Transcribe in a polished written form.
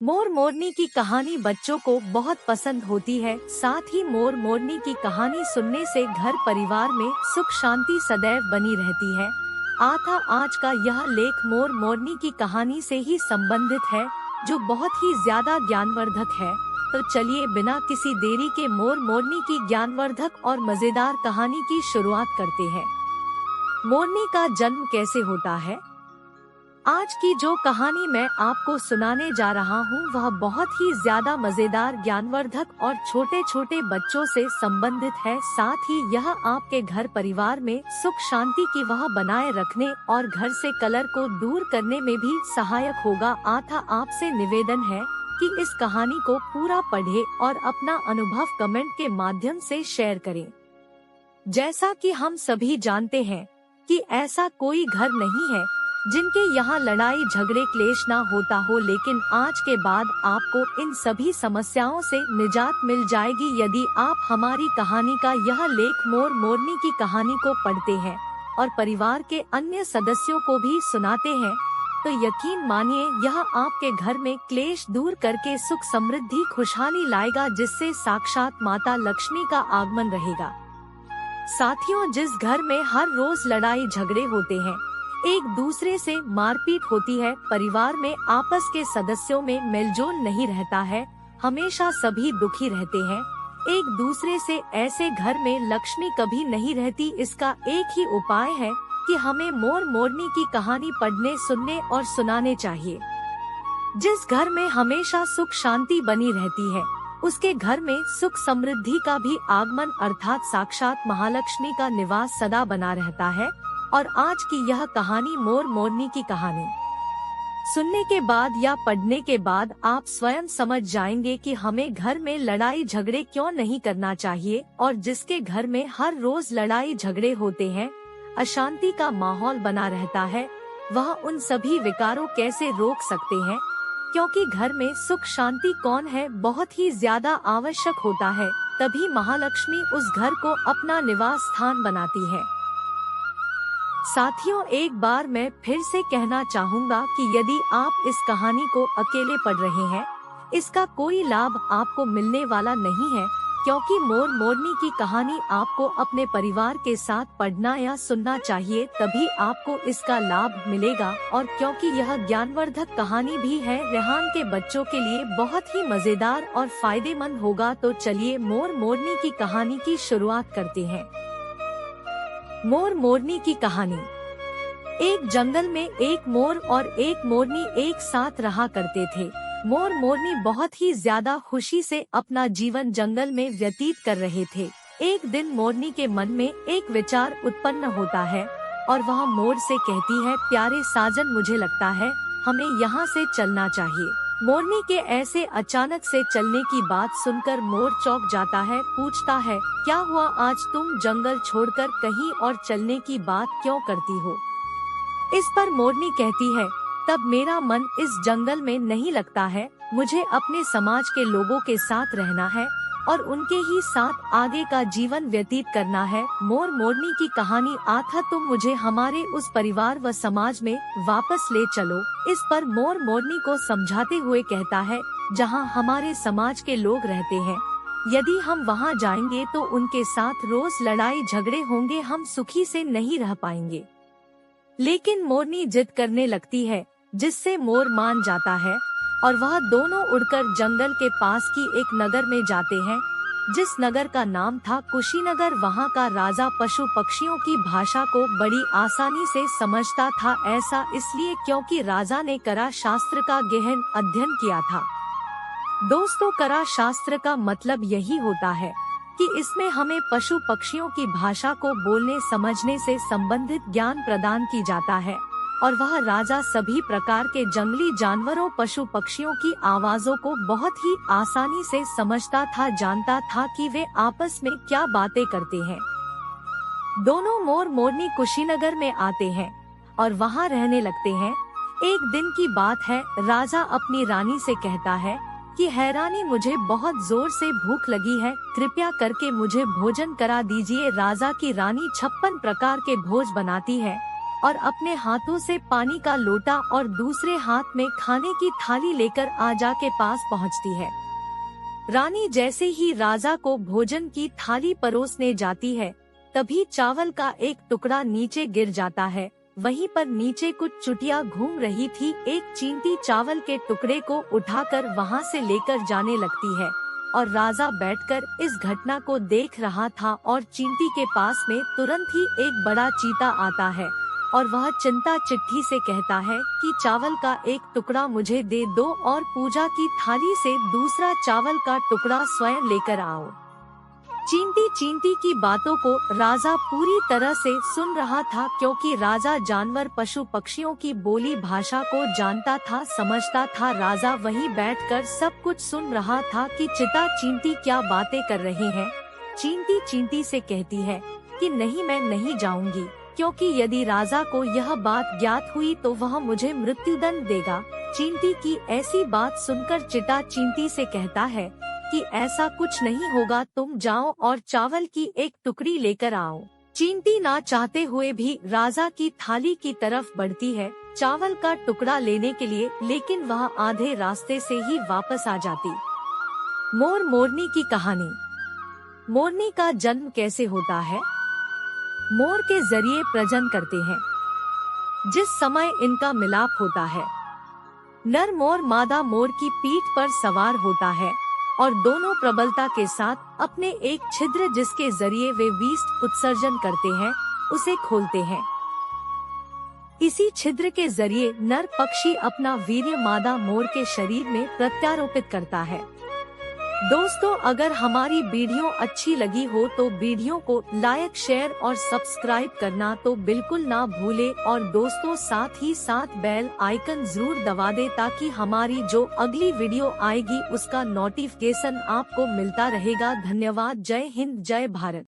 मोर मोरनी की कहानी बच्चों को बहुत पसंद होती है। साथ ही मोर मोरनी की कहानी सुनने से घर परिवार में सुख शांति सदैव बनी रहती है। आज का यह लेख मोर मोरनी की कहानी से ही संबंधित है, जो बहुत ही ज्यादा ज्ञानवर्धक है। तो चलिए बिना किसी देरी के मोर मोरनी की ज्ञानवर्धक और मजेदार कहानी की शुरुआत करते हैं। मोरनी का जन्म कैसे होता है? आज की जो कहानी मैं आपको सुनाने जा रहा हूँ वह बहुत ही ज्यादा मजेदार, ज्ञानवर्धक और छोटे छोटे बच्चों से संबंधित है। साथ ही यह आपके घर परिवार में सुख शांति की वह बनाए रखने और घर से कलर को दूर करने में भी सहायक होगा। आपसे निवेदन है कि इस कहानी को पूरा पढ़े और अपना अनुभव कमेंट के माध्यम से शेयर करें। जैसा कि हम सभी जानते हैं कि ऐसा कोई घर नहीं है जिनके यहाँ लड़ाई झगड़े क्लेश ना होता हो, लेकिन आज के बाद आपको इन सभी समस्याओं से निजात मिल जाएगी यदि आप हमारी कहानी का यह लेख मोर मोरनी की कहानी को पढ़ते हैं और परिवार के अन्य सदस्यों को भी सुनाते हैं। तो यकीन मानिए यह आपके घर में क्लेश दूर करके सुख समृद्धि खुशहाली लाएगा, जिससे साक्षात माता लक्ष्मी का आगमन रहेगा। साथियों, जिस घर में हर रोज लड़ाई झगड़े होते हैं, एक दूसरे से मारपीट होती है, परिवार में आपस के सदस्यों में मेलजोल नहीं रहता है, हमेशा सभी दुखी रहते हैं एक दूसरे से, ऐसे घर में लक्ष्मी कभी नहीं रहती। इसका एक ही उपाय है कि हमें मोर मोरनी की कहानी पढ़ने, सुनने और सुनाने चाहिए। जिस घर में हमेशा सुख शांति बनी रहती है, उसके घर में सुख समृद्धि का भी आगमन अर्थात साक्षात महालक्ष्मी का निवास सदा बना रहता है। और आज की यह कहानी मोर मोरनी की कहानी सुनने के बाद या पढ़ने के बाद आप स्वयं समझ जाएंगे कि हमें घर में लड़ाई झगड़े क्यों नहीं करना चाहिए, और जिसके घर में हर रोज लड़ाई झगड़े होते हैं, अशांति का माहौल बना रहता है, वह उन सभी विकारों कैसे रोक सकते हैं। क्योंकि घर में सुख शांति कौन है बहुत ही ज्यादा आवश्यक होता है, तभी महालक्ष्मी उस घर को अपना निवास स्थान बनाती है। साथियों, एक बार मैं फिर से कहना चाहूँगा कि यदि आप इस कहानी को अकेले पढ़ रहे हैं, इसका कोई लाभ आपको मिलने वाला नहीं है, क्योंकि मोर मोरनी की कहानी आपको अपने परिवार के साथ पढ़ना या सुनना चाहिए, तभी आपको इसका लाभ मिलेगा। और क्योंकि यह ज्ञानवर्धक कहानी भी है, रेहान के बच्चों के लिए बहुत ही मजेदार और फायदेमंद होगा। तो चलिए मोर मोरनी की कहानी की शुरुआत करते हैं। मोर मोरनी की कहानी। एक जंगल में एक मोर और एक मोरनी एक साथ रहा करते थे। मोर मोरनी बहुत ही ज्यादा खुशी से अपना जीवन जंगल में व्यतीत कर रहे थे। एक दिन मोरनी के मन में एक विचार उत्पन्न होता है और वह मोर से कहती है, प्यारे साजन, मुझे लगता है हमें यहाँ से चलना चाहिए। मोरनी के ऐसे अचानक से चलने की बात सुनकर मोर चौंक जाता है, पूछता है, क्या हुआ, आज तुम जंगल छोड़कर कहीं और चलने की बात क्यों करती हो? इस पर मोरनी कहती है, तब मेरा मन इस जंगल में नहीं लगता है, मुझे अपने समाज के लोगों के साथ रहना है और उनके ही साथ आगे का जीवन व्यतीत करना है। मोर मोरनी की कहानी आथा तुम मुझे हमारे उस परिवार व समाज में वापस ले चलो। इस पर मोर मोरनी को समझाते हुए कहता है, जहाँ हमारे समाज के लोग रहते हैं, यदि हम वहाँ जाएंगे तो उनके साथ रोज लड़ाई झगड़े होंगे, हम सुखी से नहीं रह पाएंगे। लेकिन मोरनी जिद करने लगती है, जिससे मोर मान जाता है और वह दोनों उड़कर जंगल के पास की एक नगर में जाते हैं, जिस नगर का नाम था कुशीनगर। वहाँ का राजा पशु पक्षियों की भाषा को बड़ी आसानी से समझता था, ऐसा इसलिए क्योंकि राजा ने करा शास्त्र का गहन अध्ययन किया था। दोस्तों, करा शास्त्र का मतलब यही होता है कि इसमें हमें पशु पक्षियों की भाषा को बोलने समझने से संबंधित ज्ञान प्रदान की जाता है, और वह राजा सभी प्रकार के जंगली जानवरों पशु पक्षियों की आवाजों को बहुत ही आसानी से समझता था, जानता था कि वे आपस में क्या बातें करते हैं। दोनों मोर मोरनी कुशीनगर में आते हैं और वहाँ रहने लगते हैं। एक दिन की बात है, राजा अपनी रानी से कहता है कि है रानी, मुझे बहुत जोर से भूख लगी है, कृपया करके मुझे भोजन करा दीजिए। राजा की रानी 56 प्रकार के भोज बनाती है और अपने हाथों से पानी का लोटा और दूसरे हाथ में खाने की थाली लेकर राजा के पास पहुंचती है। रानी जैसे ही राजा को भोजन की थाली परोसने जाती है, तभी चावल का एक टुकड़ा नीचे गिर जाता है। वहीं पर नीचे कुछ चुटिया घूम रही थी। एक चींटी चावल के टुकड़े को उठाकर वहां से लेकर जाने लगती है और राजा बैठकर इस घटना को देख रहा था और चींटी के पास में तुरंत ही एक बड़ा चीता आता है और वह चिंता चिट्ठी से कहता है कि चावल का एक टुकड़ा मुझे दे दो और पूजा की थाली से दूसरा चावल का टुकड़ा स्वयं लेकर आओ। चींटी की बातों को राजा पूरी तरह से सुन रहा था, क्योंकि राजा जानवर पशु पक्षियों की बोली भाषा को जानता था, समझता था। राजा वहीं बैठकर सब कुछ सुन रहा था कि चिता चींटी क्या बातें कर रही है। चींटी से कहती है कि नहीं, मैं नहीं जाऊंगी, क्योंकि यदि राजा को यह बात ज्ञात हुई तो वह मुझे मृत्युदंड देगा। चींटी की ऐसी बात सुनकर चिता चींटी से कहता है कि ऐसा कुछ नहीं होगा, तुम जाओ और चावल की एक टुकड़ी लेकर आओ। चींटी ना चाहते हुए भी राजा की थाली की तरफ बढ़ती है चावल का टुकड़ा लेने के लिए, लेकिन वह आधे रास्ते से ही वापस आ जाती। मोर मोरनी की कहानी। मोरनी का जन्म कैसे होता है? मोर के जरिए प्रजनन करते हैं। जिस समय इनका मिलाप होता है, नर मोर मादा मोर की पीठ पर सवार होता है और दोनों प्रबलता के साथ अपने एक छिद्र जिसके जरिए वे वीस्ट उत्सर्जन करते हैं, उसे खोलते हैं। इसी छिद्र के जरिए नर पक्षी अपना वीर्य मादा मोर के शरीर में प्रत्यारोपित करता है। दोस्तों, अगर हमारी वीडियो अच्छी लगी हो तो वीडियो को लाइक, शेयर और सब्सक्राइब करना तो बिल्कुल ना भूले और दोस्तों साथ ही साथ बेल आइकन जरूर दबा दे, ताकि हमारी जो अगली वीडियो आएगी उसका नोटिफिकेशन आपको मिलता रहेगा। धन्यवाद। जय हिंद, जय भारत।